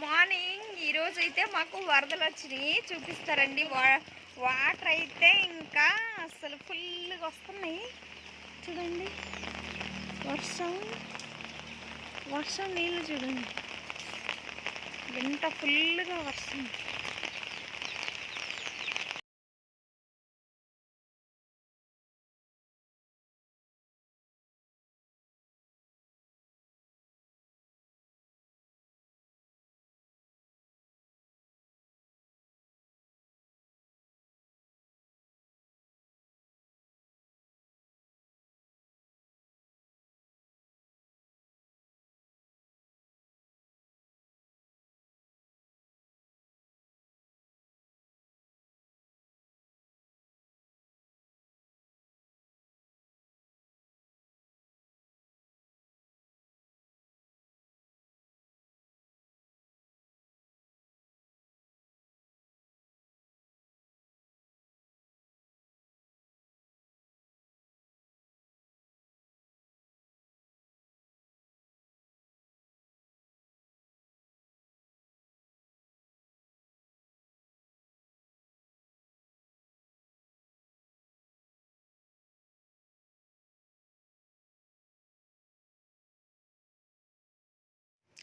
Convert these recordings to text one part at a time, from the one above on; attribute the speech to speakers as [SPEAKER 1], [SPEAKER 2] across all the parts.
[SPEAKER 1] Morning ఈరోజు అయితే మాకు వరదలు వచ్చినాయి చూపిస్తారండి. వాటర్ అయితే ఇంకా అసలు ఫుల్గా వస్తున్నాయి చూడండి. వర్షం వర్షం నీళ్ళు చూడండి ఎంత ఫుల్గా వర్షం.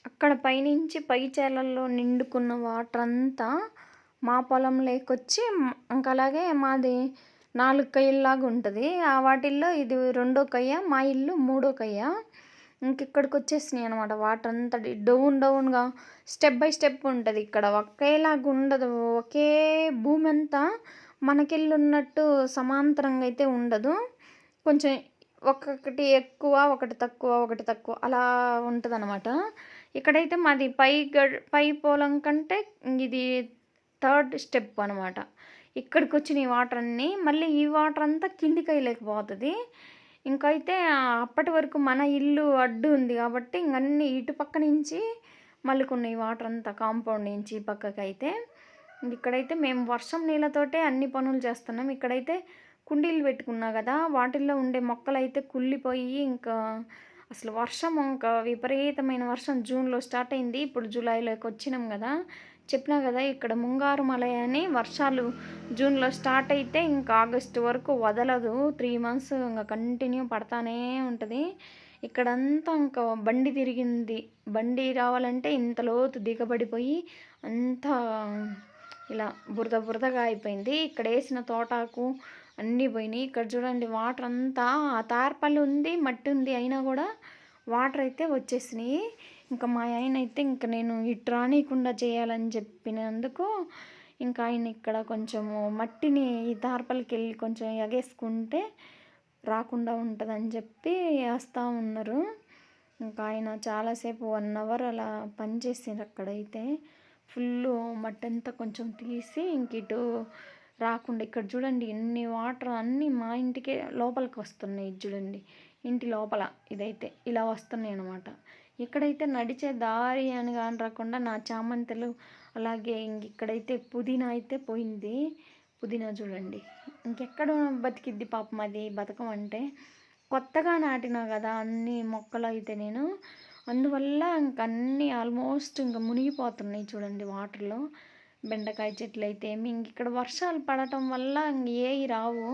[SPEAKER 1] అక్కడ పైనుంచి పై చేలల్లో నిండుకున్న వాటర్ అంతా మా పొలంలోకొచ్చి ఇంకా అలాగే మాది 4 కయ్యల్లాగా ఉంటుంది. ఆ వాటిల్లో ఇది రెండో కయ్య, మా ఇల్లు మూడో కయ్య. ఇక్కడికి వచ్చేసినాయి అనమాట. వాటర్ అంతా డౌన్గా స్టెప్ బై స్టెప్ ఉంటుంది. ఇక్కడ ఒకేలాగా ఉండదు. ఒకే భూమి అంతా మనకిల్లు ఉన్నట్టు సమాంతరంగా అయితే ఉండదు. కొంచెం ఒక్కొక్కటి ఎక్కువ, ఒకటి తక్కువ అలా ఉంటుంది అనమాట. ఇక్కడైతే మాది పై పొలం కంటే ఇది 3rd స్టెప్ అనమాట. ఇక్కడికి వచ్చిన ఈ వాటర్ అన్నీ మళ్ళీ ఈ వాటర్ అంతా కిందికి వెళ్ళలేకపోతుంది. ఇంకైతే అప్పటి వరకు మన ఇల్లు అడ్డు ఉంది కాబట్టి ఇంకన్నీ ఇటు పక్క నుంచి మళ్ళీ కొన్ని వాటర్ అంతా కాంపౌండ్ నుంచి పక్కకి అయితే ఇక్కడైతే మేము వర్షం నీళ్ళతోటే అన్ని పనులు చేస్తున్నాం. ఇక్కడైతే కుండీలు పెట్టుకున్నా కదా, వాటిల్లో ఉండే మొక్కలు అయితే కుళ్ళిపోయి ఇంకా అసలు వర్షం ఇంకా విపరీతమైన వర్షం జూన్లో స్టార్ట్ అయింది. ఇప్పుడు జూలైలోకి వచ్చినాం కదా. చెప్పినా కదా ఇక్కడ ముంగారు మల అని వర్షాలు జూన్లో స్టార్ట్ అయితే ఇంకా ఆగస్టు వరకు వదలదు. 3 months ఇంకా కంటిన్యూ పడతానే ఉంటుంది. ఇక్కడంతా ఇంకా బండి తిరిగింది. బండి రావాలంటే ఇంత లోతు దిగబడిపోయి అంతా ఇలా బురదగా అయిపోయింది. ఇక్కడ వేసిన తోటాకు అన్నీ పోయినాయి. ఇక్కడ చూడండి వాటర్ అంతా ఆ తార్పల్లి ఉంది, మట్టి ఉంది, అయినా కూడా వాటర్ అయితే వచ్చేసినాయి. ఇంకా మా ఆయన అయితే ఇంకా నేను ఇటు రానియకుండా చేయాలని చెప్పినందుకు ఇంకా ఆయన ఇక్కడ కొంచెము మట్టిని ఈ తార్పల్లికి వెళ్ళి కొంచెం ఎగేసుకుంటే రాకుండా ఉంటుందని చెప్పి వేస్తూ ఉన్నారు. ఇంకా ఆయన చాలాసేపు 1 hour అలా పనిచేసారు. అక్కడైతే ఫుల్ మట్టి అంతా కొంచెం తీసి ఇంక ఇటు రాకుండా ఇక్కడ చూడండి ఎన్ని వాటర్ అన్నీ మా ఇంటికే లోపలికి వస్తున్నాయి. చూడండి ఇంటి లోపల ఇదైతే ఇలా వస్తున్నాయి అనమాట. ఇక్కడైతే నడిచే దారి అని కానీ రాకుండా నా చామంతులు అలాగే ఇక్కడైతే పుదీనా అయితే పోయింది. పుదీనా చూడండి ఇంకెక్కడ బతికిద్ది పాపం, అది బతకం అంటే కొత్తగా నాటినా కదా అన్ని మొక్కలు అయితే నేను, అందువల్ల ఇంక అన్నీ ఆల్మోస్ట్ ఇంకా మునిగిపోతున్నాయి చూడండి వాటర్లో. బెండకాయ చెట్లు అయితే ఏమి ఇక్కడ వర్షాలు పడటం వల్ల ఏవి రావు.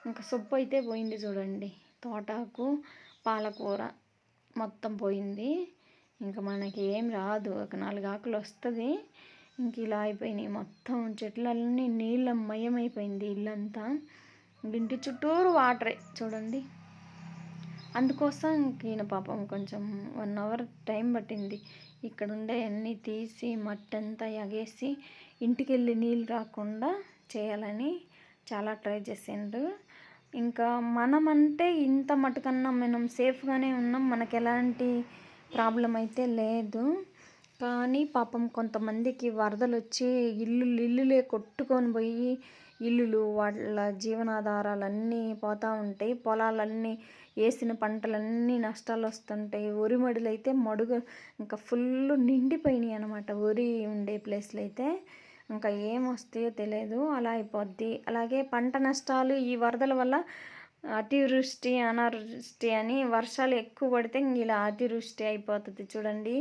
[SPEAKER 1] ఇంకా సొప్పు అయితే పోయింది చూడండి. తోటాకు, పాలకూర మొత్తం పోయింది. ఇంకా మనకి ఏం రాదు. ఒక 4 ఆకులు వస్తుంది. ఇంక ఇలా అయిపోయినాయి మొత్తం. చెట్లన్నీ నీళ్ళ మయమైపోయింది ఇల్లంతా. ఇంటి చుట్టూరు వాటరే చూడండి. అందుకోసం ఈయన పాపం కొంచెం 1 hour టైం పట్టింది. ఇక్కడ ఉండే అన్నీ తీసి మట్టి అంతా ఎగేసి ఇంటికి వెళ్ళి నీళ్ళు రాకుండా చేయాలని చాలా ట్రై చేసిండు. ఇంకా మనమంటే ఇంత మటుకన్నా మనం సేఫ్గానే ఉన్నాం, మనకు ఎలాంటి ప్రాబ్లం అయితే లేదు. కానీ పాపం కొంతమందికి వరదలు వచ్చి ఇల్లులే కొట్టుకొని పోయి ఇల్లులు వాళ్ళ జీవనాధారాలన్నీ పోతూ ఉంటాయి. పొలాలన్నీ వేసిన పంటలన్నీ నష్టాలు వస్తుంటాయి. వరి మడులు అయితే ఇంకా ఫుల్ నిండిపోయినాయి అనమాట. వరి ఉండే ప్లేస్లో అయితే ఇంకా ఏమొస్తాయో తెలియదు, అలా అయిపోద్ది. అలాగే పంట నష్టాలు ఈ వరదల వల్ల అతివృష్టి అనావృష్టి అని వర్షాలు ఎక్కువ పడితే ఇలా అతివృష్టి అయిపోతుంది చూడండి.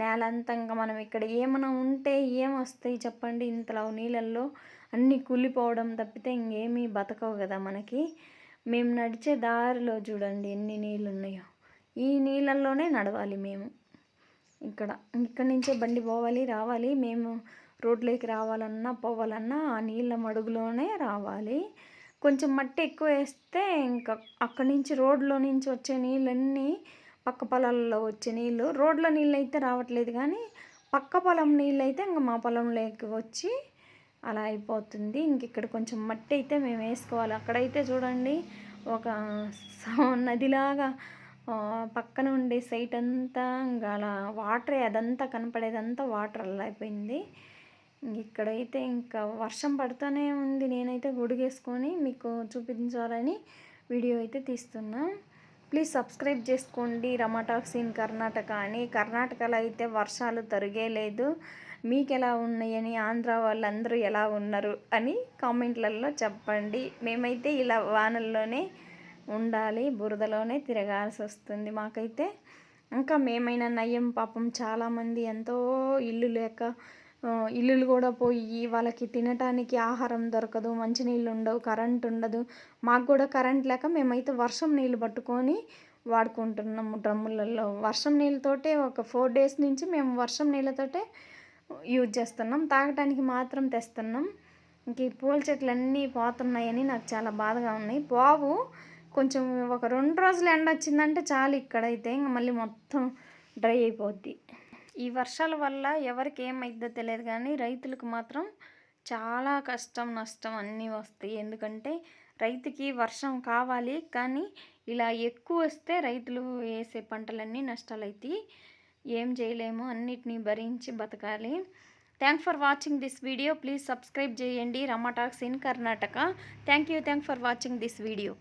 [SPEAKER 1] నేల అంతా ఇంకా మనం ఇక్కడ ఏమైనా ఉంటే ఏమొస్తాయి చెప్పండి? ఇంతలో నీళ్ళల్లో అన్నీ కూలిపోవడం తప్పితే ఇంకేమీ బతకవు కదా మనకి. మేము నడిచే దారిలో చూడండి ఎన్ని నీళ్ళున్నాయో. ఈ నీళ్ళల్లోనే నడవాలి మేము. ఇక్కడి నుంచే బండి పోవాలి రావాలి. మేము రోడ్లోకి రావాలన్నా పోవాలన్నా ఆ నీళ్ళ మడుగులోనే రావాలి. కొంచెం మట్టి ఎక్కువ వేస్తే ఇంకా అక్కడి నుంచి రోడ్లో నుంచి వచ్చే నీళ్ళన్నీ పక్క పొలాల్లో వచ్చే నీళ్ళు, రోడ్లో నీళ్ళు అయితే రావట్లేదు కానీ పక్క పొలం నీళ్ళు అయితే ఇంకా మా పొలంలోకి వచ్చి అలా అయిపోతుంది. ఇంక ఇక్కడ కొంచెం మట్టి అయితే మేము వేసుకోవాలి. అక్కడైతే చూడండి ఒక నదిలాగా పక్కన ఉండే సైట్ అంతా ఇంకా అలా వాటరే, అదంతా కనపడేదంతా వాటర్ అలా అయిపోయింది. ఇక్కడైతే ఇంకా వర్షం పడుతూనే ఉంది. నేనైతే గొడుగేసుకొని మీకు చూపించాలని వీడియో అయితే తీస్తున్నా. ప్లీజ్ సబ్స్క్రైబ్ చేసుకోండి. రమ టాక్స్ ఇన్ కర్ణాటక అని. కర్ణాటకలో అయితే వర్షాలు తరిగే లేదు. మీకు ఎలా ఉన్నాయని, ఆంధ్ర వాళ్ళందరూ ఎలా ఉన్నారు అని కామెంట్లలో చెప్పండి. మేమైతే ఇలా వానల్లోనే ఉండాలి, బురదలోనే తిరగాల్సి వస్తుంది మాకైతే. ఇంకా మేమైనా నయం, పాపం చాలామంది ఎంతో ఇల్లు లేక ఇల్లులు కూడా పోయి వాళ్ళకి తినటానికి ఆహారం దొరకదు, మంచినీళ్ళు ఉండవు, కరెంట్ ఉండదు. మాకు కూడా కరెంట్ లేక మేమైతే వర్షం నీళ్ళు పట్టుకొని వాడుకుంటున్నాము డ్రమ్ములలో. వర్షం నీళ్ళతోటే ఒక 4 days నుంచి మేము వర్షం నీళ్ళతోటే యూజ్ చేస్తున్నాం. తాగటానికి మాత్రం తెస్తున్నాం. ఇంక ఈ పూల చెట్లు అన్నీ పోతున్నాయని నాకు చాలా బాధగా ఉన్నాయి. పోవు, కొంచెం ఒక 2 రోజులు ఎండ వచ్చిందంటే చాలు. ఇక్కడైతే ఇంక మళ్ళీ మొత్తం డ్రై అయిపోద్ది. ఈ వర్షాల వల్ల ఎవరికి ఏమైద్దో తెలియదు కానీ రైతులకు మాత్రం చాలా కష్టం, నష్టం అన్నీ వస్తాయి. ఎందుకంటే రైతుకి వర్షం కావాలి, కానీ ఇలా ఎక్కువ వస్తే రైతులు వేసే పంటలన్నీ నష్టాలు అవుతాయి. ఏం చేయలేము, అన్నిటినీ భరించి బతకాలి. Thanks for watching this video. Please subscribe చేయండి Rama talks in Karnataka. Thank you for watching this video.